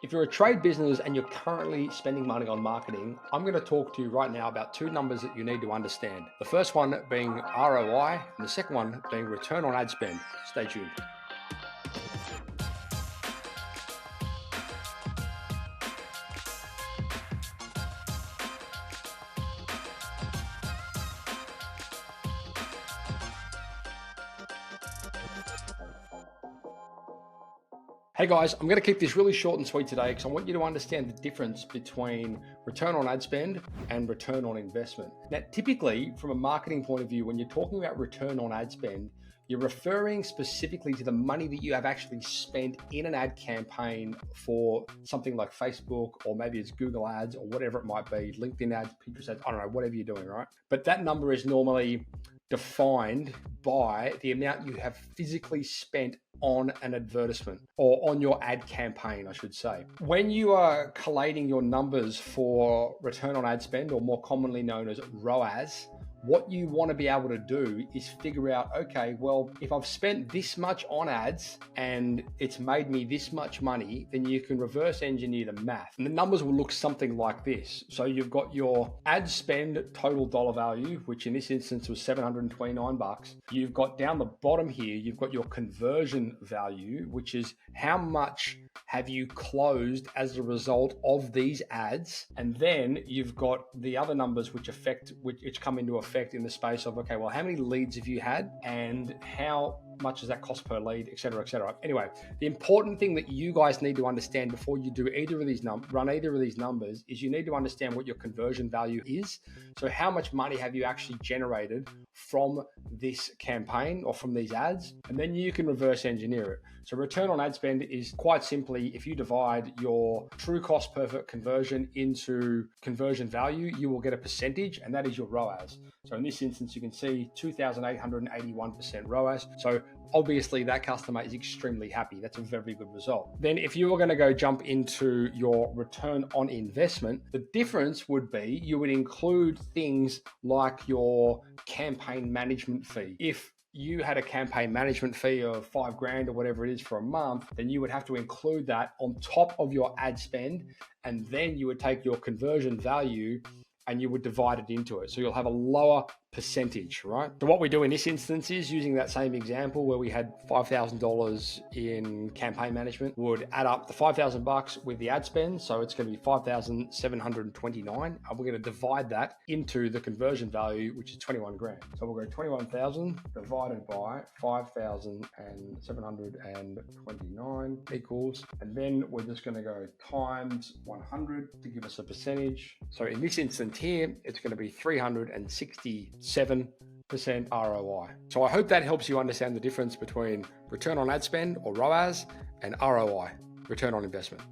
If you're a trade business and you're currently spending money on marketing, I'm going to talk to you right now about two numbers that you need to understand. The first one being ROI and the second one being return on ad spend. Stay tuned. Hey guys, I'm going to keep this really short and sweet today because I want you to understand the difference between return on ad spend and return on investment. Now, typically from a marketing point of view, when you're talking about return on ad spend, you're referring specifically to the money that you have actually spent in an ad campaign for something like Facebook, or maybe it's Google ads or whatever it might be, LinkedIn ads, Pinterest ads, I don't know, whatever you're doing, right? But that number is normally defined by the amount you have physically spent on an advertisement or on your ad campaign, I should say. When you are collating your numbers for return on ad spend, or more commonly known as ROAS, what you want to be able to do is figure out, okay, well, if I've spent this much on ads and it's made me this much money, then you can reverse engineer the math. And the numbers will look something like this. So you've got your ad spend total dollar value, which in this instance was $729. You've got down the bottom here, you've got your conversion value, which is how much have you closed as a result of these ads. And then you've got the other numbers which come into effect in the space of, okay, well, how many leads have you had and how much does that cost per lead, et cetera, et cetera. Anyway, the important thing that you guys need to understand before you do either of these run either of these numbers is you need to understand what your conversion value is. So how much money have you actually generated from this campaign or from these ads? And then you can reverse engineer it. So return on ad spend is quite simply, if you divide your true cost per conversion into conversion value, you will get a percentage, and that is your ROAS. So in this instance, you can see 2,881% ROAS. So obviously that customer is extremely happy. That's a very good result. Then if you were going to go jump into your return on investment, the difference would be you would include things like your campaign management fee. If you had a campaign management fee of $5,000 or whatever it is for a month, then you would have to include that on top of your ad spend. And then you would take your conversion value and you would divide it into it. So you'll have a lower percentage, right? So what we do in this instance is, using that same example where we had $5,000 in campaign management, would add up the $5,000 with the ad spend. So it's going to be 5,729. And we're going to divide that into the conversion value, which is 21 grand. So we'll go 21,000 divided by 5,729 equals, and then we're just going to go times 100 to give us a percentage. So in this instance here, it's going to be 367% ROI. So I hope that helps you understand the difference between return on ad spend, or ROAS, and ROI, return on investment.